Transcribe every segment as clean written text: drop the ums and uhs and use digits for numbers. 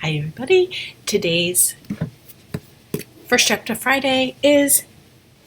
Hi everybody. Today's First Chapter Friday is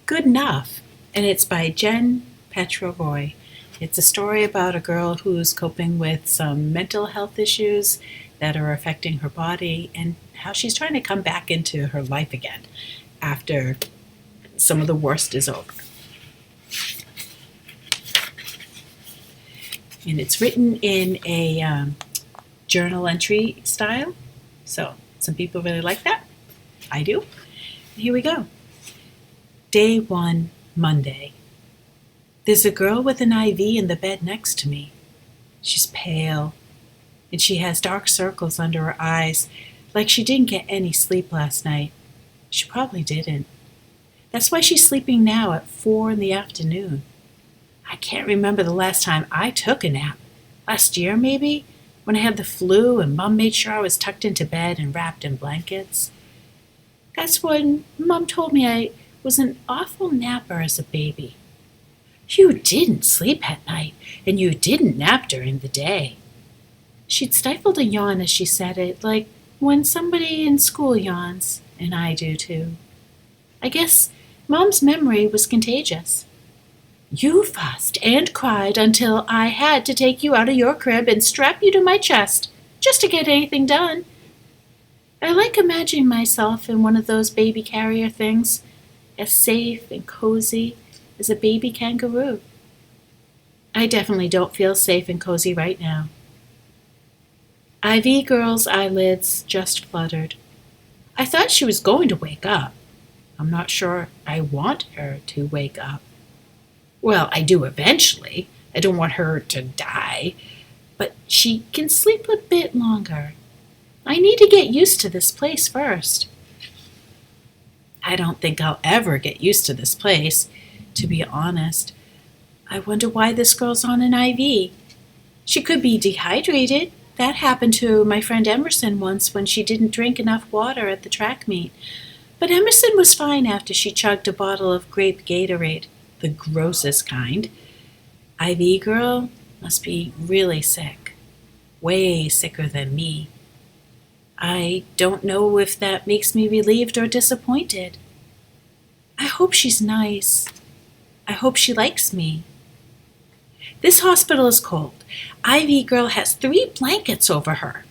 Good Enough, and it's by Petro-Roy. It's a story about a girl who's coping with some mental health issues that are affecting her body and how she's trying to come back into her life again after some of the worst is over. And it's written in a journal entry style, so some people really like that. I do. Here we go. Day 1, Monday. There's a girl with an IV in the bed next to me. She's pale, and she has dark circles under her eyes, like she didn't get any sleep last night. She probably didn't. That's why she's sleeping now at 4 in the afternoon. I can't remember the last time I took a nap. Last year, maybe? When I had the flu and Mom made sure I was tucked into bed and wrapped in blankets. That's when Mom told me I was an awful napper as a baby. You didn't sleep at night, and you didn't nap during the day. She'd stifled a yawn as she said it, like when somebody in school yawns, and I do too. I guess Mom's memory was contagious. You fussed and cried until I had to take you out of your crib and strap you to my chest, just to get anything done. I like imagining myself in one of those baby carrier things, as safe and cozy as a baby kangaroo. I definitely don't feel safe and cozy right now. IV Girl's eyelids just fluttered. I thought she was going to wake up. I'm not sure I want her to wake up. Well, I do eventually. I don't want her to die. But she can sleep a bit longer. I need to get used to this place first. I don't think I'll ever get used to this place, to be honest. I wonder why this girl's on an IV. She could be dehydrated. That happened to my friend Emerson once when she didn't drink enough water at the track meet. But Emerson was fine after she chugged a bottle of grape Gatorade, the grossest kind. IV Girl must be really sick. Way sicker than me. I don't know if that makes me relieved or disappointed. I hope she's nice. I hope she likes me. This hospital is cold. IV Girl has 3 blankets over her.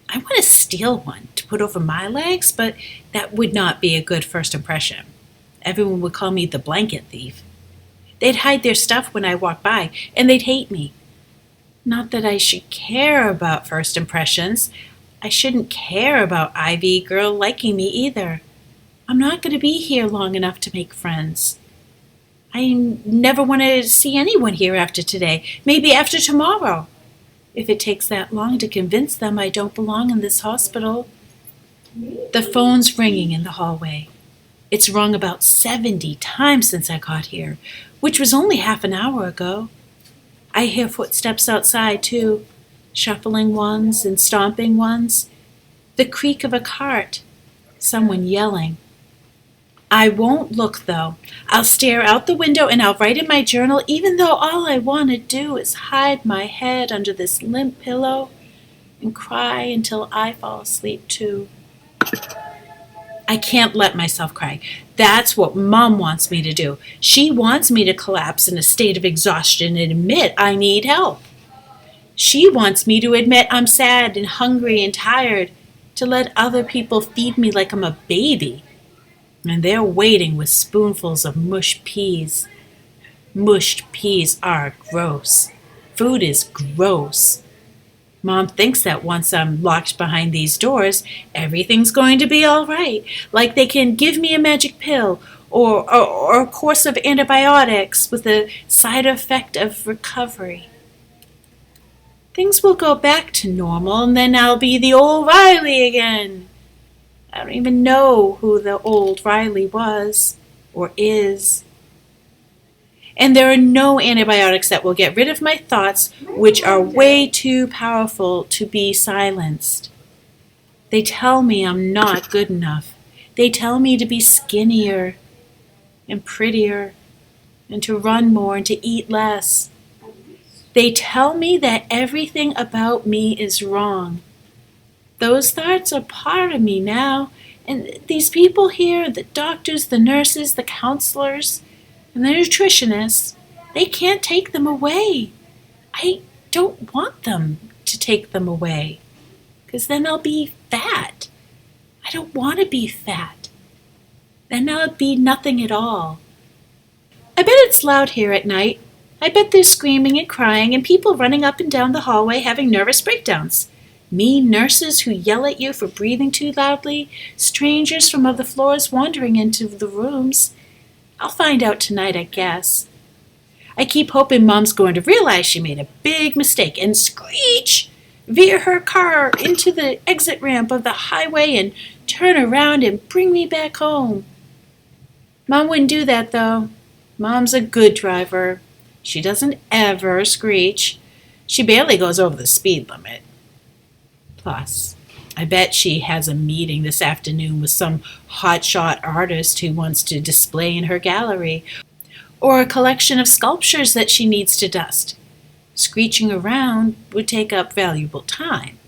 I want to steal one to put over my legs, but that would not be a good first impression. Everyone would call me the blanket thief. They'd hide their stuff when I walk by, and they'd hate me. Not that I should care about first impressions. I shouldn't care about IV Girl liking me either. I'm not going to be here long enough to make friends. I never want to see anyone here after today, maybe after tomorrow. If it takes that long to convince them I don't belong in this hospital. The phone's ringing in the hallway. It's rung about 70 times since I got here, which was only half an hour ago. I hear footsteps outside, too, shuffling ones and stomping ones. The creak of a cart. Someone yelling. I won't look, though. I'll stare out the window and I'll write in my journal, even though all I want to do is hide my head under this limp pillow and cry until I fall asleep, too. I can't let myself cry. That's what Mom wants me to do. She wants me to collapse in a state of exhaustion and admit I need help. She wants me to admit I'm sad and hungry and tired, to let other people feed me like I'm a baby. And they're waiting with spoonfuls of mushed peas. Mushed peas are gross. Food is gross. Mom thinks that once I'm locked behind these doors, everything's going to be all right. Like they can give me a magic pill or a course of antibiotics with the side effect of recovery. Things will go back to normal, and then I'll be the old Riley again. I don't even know who the old Riley was or is. And there are no antibiotics that will get rid of my thoughts, which are way too powerful to be silenced. They tell me I'm not good enough. They tell me to be skinnier and prettier and to run more and to eat less. They tell me that everything about me is wrong. Those thoughts are part of me now, and these people here, the doctors, the nurses, the counselors, and the nutritionists, they can't take them away. I don't want them to take them away, because then I'll be fat. I don't want to be fat. Then I'll be nothing at all. I bet it's loud here at night. I bet there's screaming and crying and people running up and down the hallway having nervous breakdowns. Mean nurses who yell at you for breathing too loudly, strangers from other floors wandering into the rooms. I'll find out tonight, I guess. I keep hoping Mom's going to realize she made a big mistake and screech, veer her car into the exit ramp of the highway and turn around and bring me back home. Mom wouldn't do that, though. Mom's a good driver. She doesn't ever screech. She barely goes over the speed limit. Plus, I bet she has a meeting this afternoon with some hotshot artist who wants to display in her gallery, or a collection of sculptures that she needs to dust. Screeching around would take up valuable time.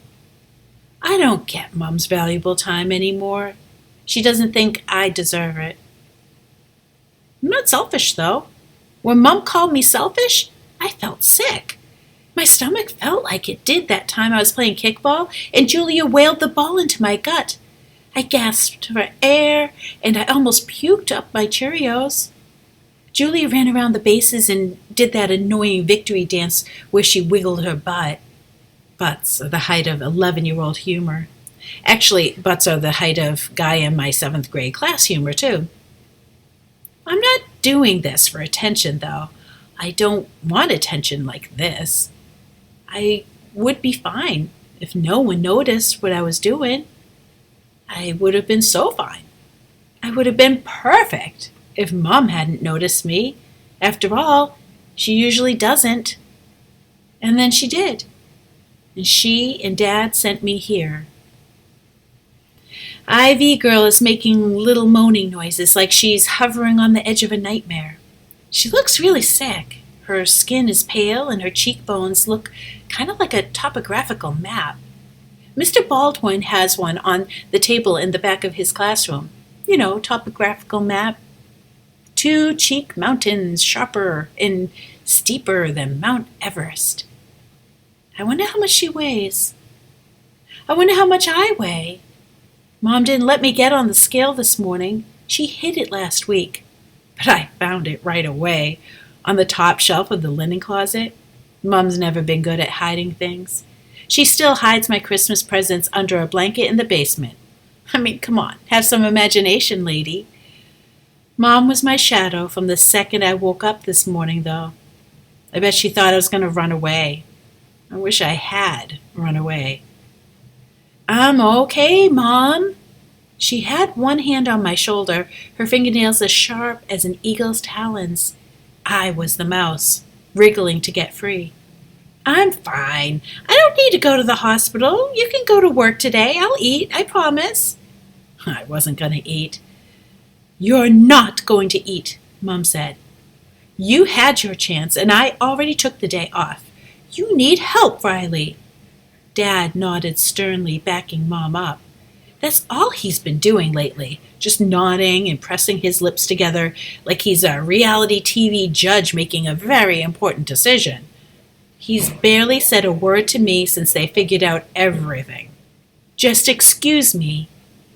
I don't get Mom's valuable time anymore. She doesn't think I deserve it. I'm not selfish, though. When Mom called me selfish, I felt sick. My stomach felt like it did that time I was playing kickball and Julia wailed the ball into my gut. I gasped for air and I almost puked up my Cheerios. Julia ran around the bases and did that annoying victory dance where she wiggled her butt. Butts are the height of 11-year-old humor. Actually, butts are the height of guy in my 7th grade class humor, too. I'm not doing this for attention, though. I don't want attention like this. I would be fine if no one noticed what I was doing. I would have been so fine. I would have been perfect if Mom hadn't noticed me. After all, she usually doesn't. And then she did. And she and Dad sent me here. Ivy girl is making little moaning noises like she's hovering on the edge of a nightmare. She looks really sick. Her skin is pale and her cheekbones look kind of like a topographical map. Mr. Baldwin has one on the table in the back of his classroom. You know, topographical map. 2 cheek mountains sharper and steeper than Mount Everest. I wonder how much she weighs. I wonder how much I weigh. Mom didn't let me get on the scale this morning. She hid it last week. But I found it right away. On the top shelf of the linen closet. Mom's never been good at hiding things. She still hides my Christmas presents under a blanket in the basement. I mean, come on, have some imagination, lady. Mom was my shadow from the second I woke up this morning, though. I bet she thought I was going to run away. I wish I had run away. I'm okay, Mom. She had one hand on my shoulder, her fingernails as sharp as an eagle's talons. I was the mouse, wriggling to get free. I'm fine. I don't need to go to the hospital. You can go to work today. I'll eat, I promise. I wasn't going to eat. You're not going to eat, Mom said. You had your chance, and I already took the day off. You need help, Riley. Dad nodded sternly, backing Mom up. That's all he's been doing lately, just nodding and pressing his lips together like he's a reality TV judge making a very important decision. He's barely said a word to me since they figured out everything. Just excuse me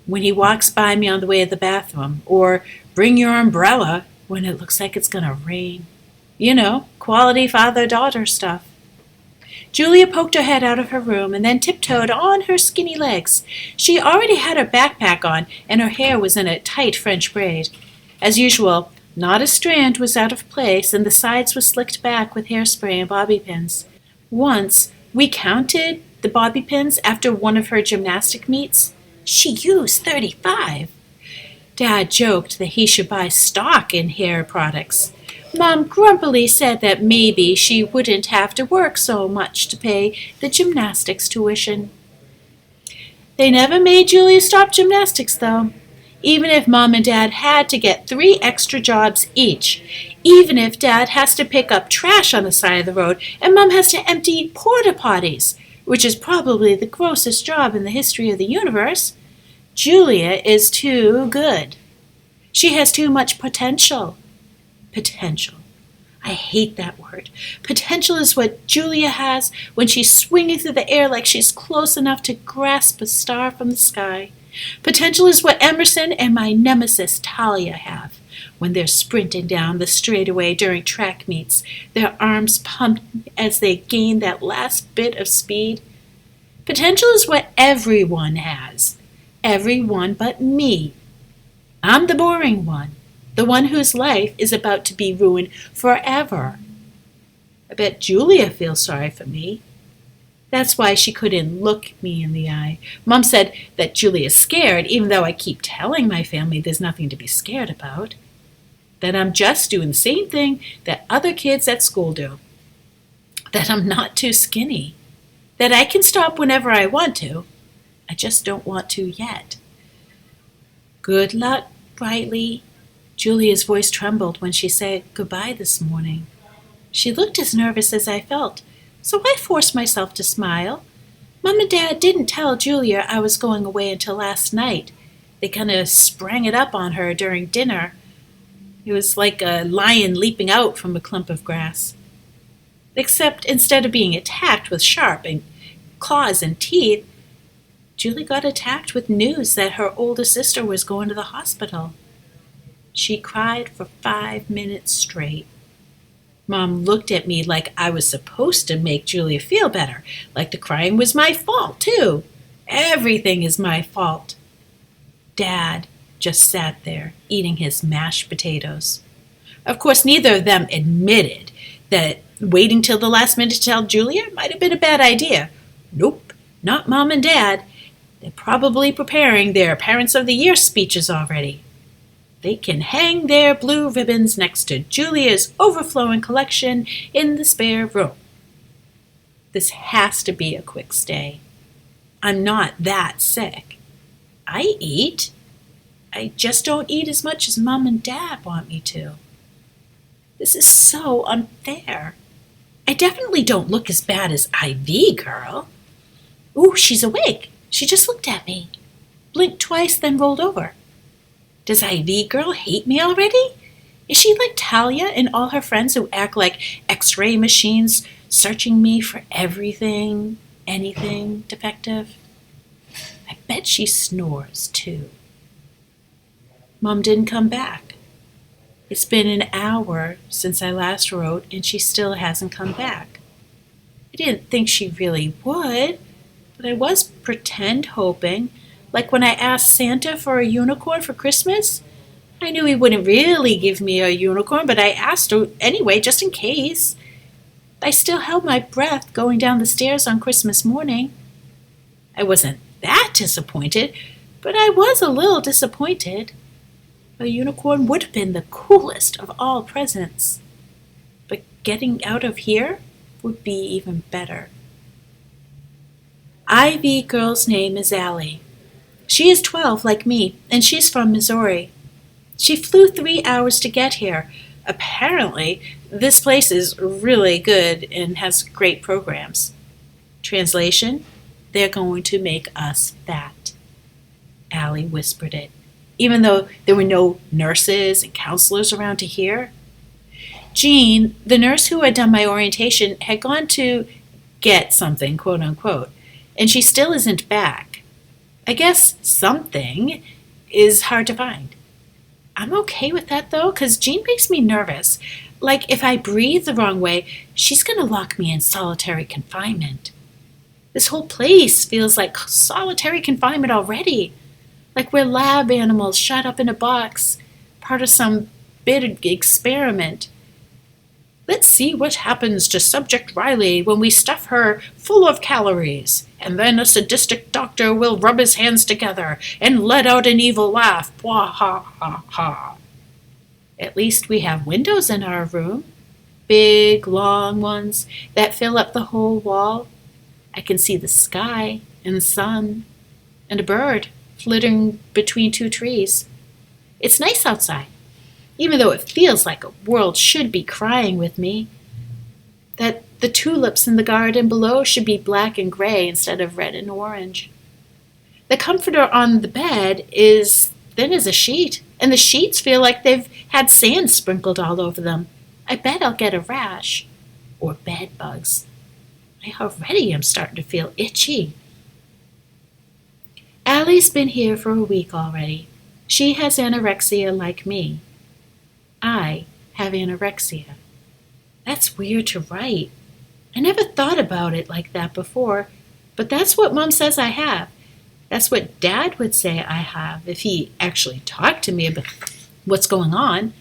when he walks by me on the way to the bathroom, or bring your umbrella when it looks like it's going to rain. You know, quality father-daughter stuff. Julia poked her head out of her room and then tiptoed on her skinny legs. She already had her backpack on, and her hair was in a tight French braid. As usual, not a strand was out of place, and the sides were slicked back with hairspray and bobby pins. Once, we counted the bobby pins after one of her gymnastic meets. She used 35. Dad joked that he should buy stock in hair products. Mom grumpily said that maybe she wouldn't have to work so much to pay the gymnastics tuition. They never made Julia stop gymnastics, though. Even if Mom and Dad had to get 3 extra jobs each. Even if Dad has to pick up trash on the side of the road and Mom has to empty porta potties. which is probably the grossest job in the history of the universe, Julia is too good. She has too much potential. Potential. I hate that word. Potential is what Julia has when she's swinging through the air like she's close enough to grasp a star from the sky. Potential is what Emerson and my nemesis Talia have when they're sprinting down the straightaway during track meets, their arms pumped as they gain that last bit of speed. Potential is what everyone has. Everyone but me. I'm the boring one. The one whose life is about to be ruined forever. I bet Julia feels sorry for me. That's why she couldn't look me in the eye. Mom said that Julia's scared, even though I keep telling my family there's nothing to be scared about. That I'm just doing the same thing that other kids at school do. That I'm not too skinny. That I can stop whenever I want to. I just don't want to yet. Good luck, Riley. Julia's voice trembled when she said goodbye this morning. She looked as nervous as I felt, so I forced myself to smile. Mom and Dad didn't tell Julia I was going away until last night. They kind of sprang it up on her during dinner. It was like a lion leaping out from a clump of grass. Except instead of being attacked with sharp claws and teeth, Julie got attacked with news that her older sister was going to the hospital. She cried for 5 minutes straight. Mom looked at me like I was supposed to make Julia feel better, like the crying was my fault, too. Everything is my fault. Dad just sat there, eating his mashed potatoes. Of course, neither of them admitted that waiting till the last minute to tell Julia might have been a bad idea. Nope, not Mom and Dad. They're probably preparing their Parents of the Year speeches already. They can hang their blue ribbons next to Julia's overflowing collection in the spare room. This has to be a quick stay. I'm not that sick. I eat. I just don't eat as much as Mom and Dad want me to. This is so unfair. I definitely don't look as bad as IV Girl. Ooh, she's awake. She just looked at me, blinked twice, then rolled over. Does IV Girl hate me already? Is she like Talia and all her friends who act like X-ray machines searching me for everything, anything defective? I bet she snores, too. Mom didn't come back. It's been an hour since I last wrote, and she still hasn't come back. I didn't think she really would, but I was pretend hoping. Like when I asked Santa for a unicorn for Christmas. I knew he wouldn't really give me a unicorn, but I asked her anyway, just in case. I still held my breath going down the stairs on Christmas morning. I wasn't that disappointed, but I was a little disappointed. A unicorn would have been the coolest of all presents. But getting out of here would be even better. IV Girl's name is Allie. She is 12 like me, and she's from Missouri. She flew 3 hours to get here. Apparently, this place is really good and has great programs. Translation, they're going to make us fat. Allie whispered it, even though there were no nurses and counselors around to hear. Jean, the nurse who had done my orientation, had gone to get something, quote unquote, and she still isn't back. I guess something is hard to find. I'm okay with that, though, because Jean makes me nervous. Like, if I breathe the wrong way, she's going to lock me in solitary confinement. This whole place feels like solitary confinement already. Like we're lab animals shut up in a box, part of some big experiment. Let's see what happens to Subject Riley when we stuff her full of calories, and then a sadistic doctor will rub his hands together and let out an evil laugh. Wah ha ha ha. At least we have windows in our room, big, long ones that fill up the whole wall. I can see the sky and the sun and a bird flitting between 2 trees. It's nice outside, even though it feels like a world should be crying with me. That The tulips in the garden below should be black and gray instead of red and orange. The comforter on the bed is thin as a sheet, and the sheets feel like they've had sand sprinkled all over them. I bet I'll get a rash or bed bugs. I already am starting to feel itchy. Allie's been here for a week already. She has anorexia like me. I have anorexia. That's weird to write. I never thought about it like that before, but that's what Mom says I have. That's what Dad would say I have if he actually talked to me about what's going on.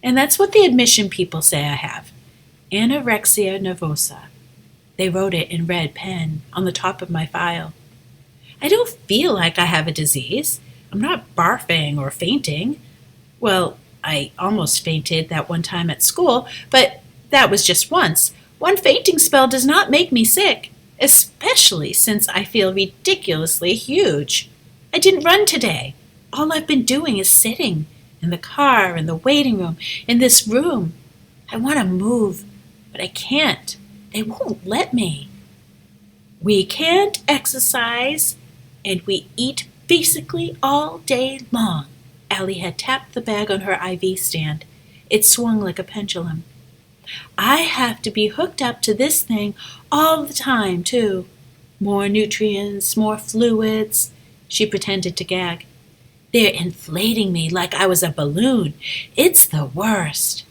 And that's what the admission people say I have. Anorexia nervosa. They wrote it in red pen on the top of my file. I don't feel like I have a disease. I'm not barfing or fainting. Well, I almost fainted that one time at school, but that was just once. One fainting spell does not make me sick, especially since I feel ridiculously huge. I didn't run today. All I've been doing is sitting in the car, in the waiting room, in this room. I want to move, but I can't. They won't let me. We can't exercise, and we eat basically all day long. Allie had tapped the bag on her IV stand. It swung like a pendulum. I have to be hooked up to this thing all the time, too. More nutrients, more fluids. She pretended to gag. They're inflating me like I was a balloon. It's the worst.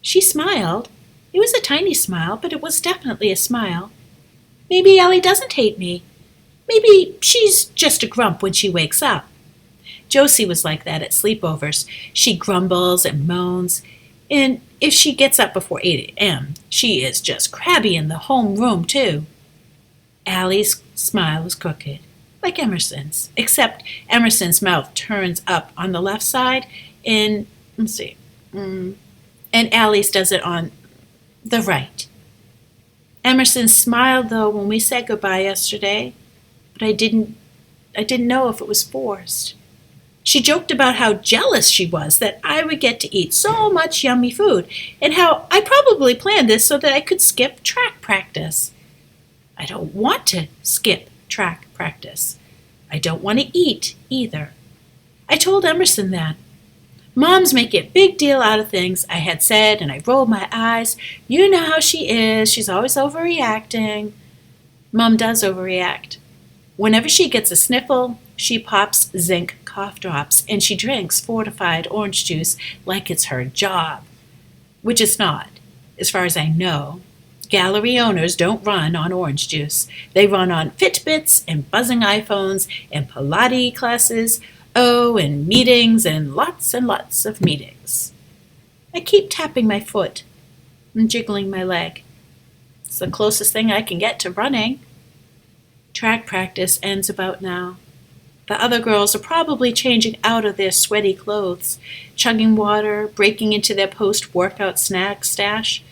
She smiled. It was a tiny smile, but it was definitely a smile. Maybe Allie doesn't hate me. Maybe she's just a grump when she wakes up. Josie was like that at sleepovers. She grumbles and moans, and if she gets up before 8 a.m., she is just crabby in the homeroom, too. Allie's smile was crooked, like Emerson's, except Emerson's mouth turns up on the left side, and Allie's does it on the right. Emerson smiled, though, when we said goodbye yesterday, but I didn't know if it was forced. She joked about how jealous she was that I would get to eat so much yummy food, and how I probably planned this so that I could skip track practice. I don't want to skip track practice. I don't want to eat either. I told Emerson that. Moms make a big deal out of things, I had said, and I rolled my eyes. You know how she is. She's always overreacting. Mom does overreact. Whenever she gets a sniffle, she pops zinc cough drops, and she drinks fortified orange juice like it's her job, which it's not, as far as I know. Gallery owners don't run on orange juice. They run on Fitbits and buzzing iPhones and Pilates classes, and meetings and lots of meetings. I keep tapping my foot and jiggling my leg. It's the closest thing I can get to running. Track practice ends about now. The other girls are probably changing out of their sweaty clothes, chugging water, breaking into their post-workout snack stash.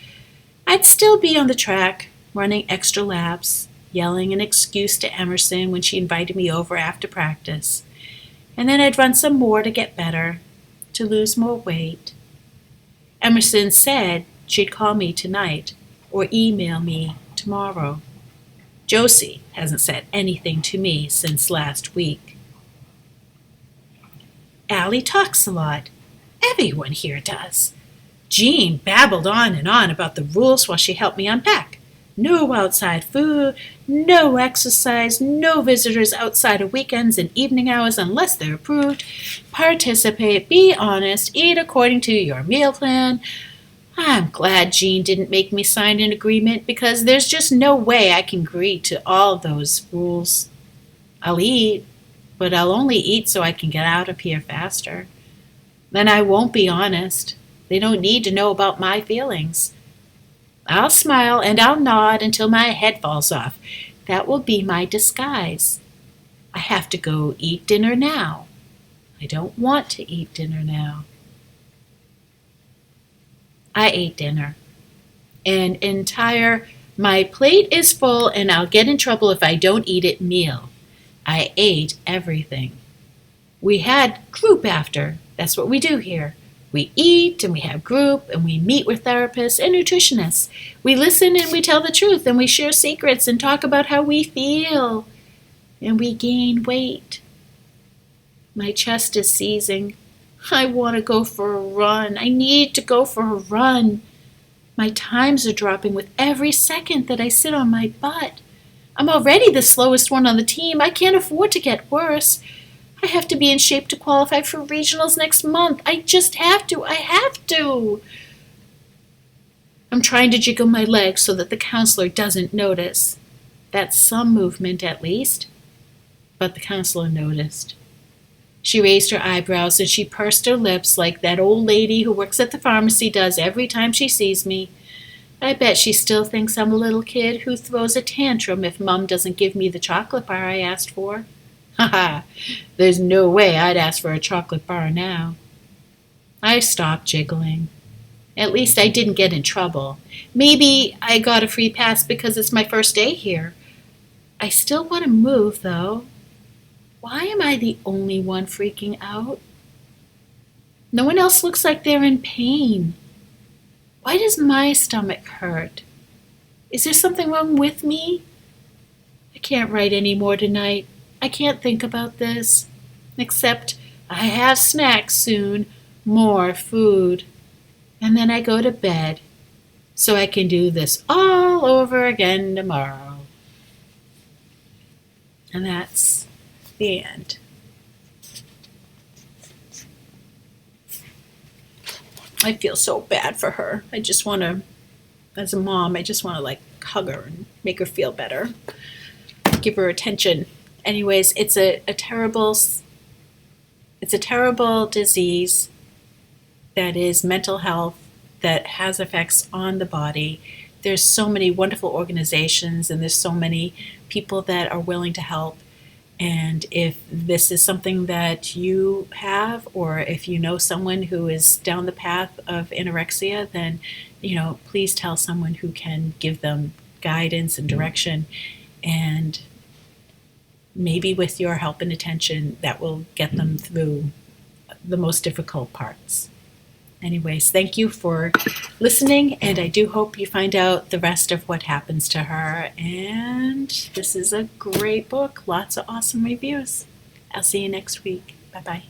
I'd still be on the track, running extra laps, yelling an excuse to Emerson when she invited me over after practice. And then I'd run some more to get better, to lose more weight. Emerson said she'd call me tonight or email me tomorrow. Josie hasn't said anything to me since last week. Allie talks a lot. Everyone here does. Jean babbled on and on about the rules while she helped me unpack. No outside food, no exercise, no visitors outside of weekends and evening hours unless they're approved. Participate, be honest, eat according to your meal plan. I'm glad Jean didn't make me sign an agreement because there's just no way I can agree to all those rules. I'll eat, but I'll only eat so I can get out of here faster. Then I won't be honest. They don't need to know about my feelings. I'll smile and I'll nod until my head falls off. That will be my disguise. I have to go eat dinner now. I don't want to eat dinner now. I ate dinner. An entire, my plate is full and I'll get in trouble if I don't eat it meal. I ate everything. We had group after. That's what we do here. We eat and we have group and we meet with therapists and nutritionists. We listen and we tell the truth and we share secrets and talk about how we feel. And we gain weight. My chest is seizing. I want to go for a run. I need to go for a run. My times are dropping with every second that I sit on my butt. I'm already the slowest one on the team. I can't afford to get worse. I have to be in shape to qualify for regionals next month. I just have to. I have to. I'm trying to jiggle my legs so that the counselor doesn't notice. That's some movement at least. But the counselor noticed. She raised her eyebrows and she pursed her lips like that old lady who works at the pharmacy does every time she sees me. I bet she still thinks I'm a little kid who throws a tantrum if Mum doesn't give me the chocolate bar I asked for. Ha ha, there's no way I'd ask for a chocolate bar now. I stopped jiggling. At least I didn't get in trouble. Maybe I got a free pass because it's my first day here. I still want to move, though. Why am I the only one freaking out? No one else looks like they're in pain. Why does my stomach hurt? Is there something wrong with me? I can't write any more tonight. I can't think about this. Except I have snacks soon, more food. And then I go to bed so I can do this all over again tomorrow. And that's the end. I feel so bad for her. I just want to, as a mom, I just want to like hug her and make her feel better. Give her attention. Anyways, it's a terrible disease that is mental health that has effects on the body. There's so many wonderful organizations and there's so many people that are willing to help. And if this is something that you have, or if you know someone who is down the path of anorexia, then, please tell someone who can give them guidance and direction. And maybe with your help and attention, that will get them through the most difficult parts. Anyways, thank you for listening, and I do hope you find out the rest of what happens to her. And this is a great book. Lots of awesome reviews. I'll see you next week. Bye-bye.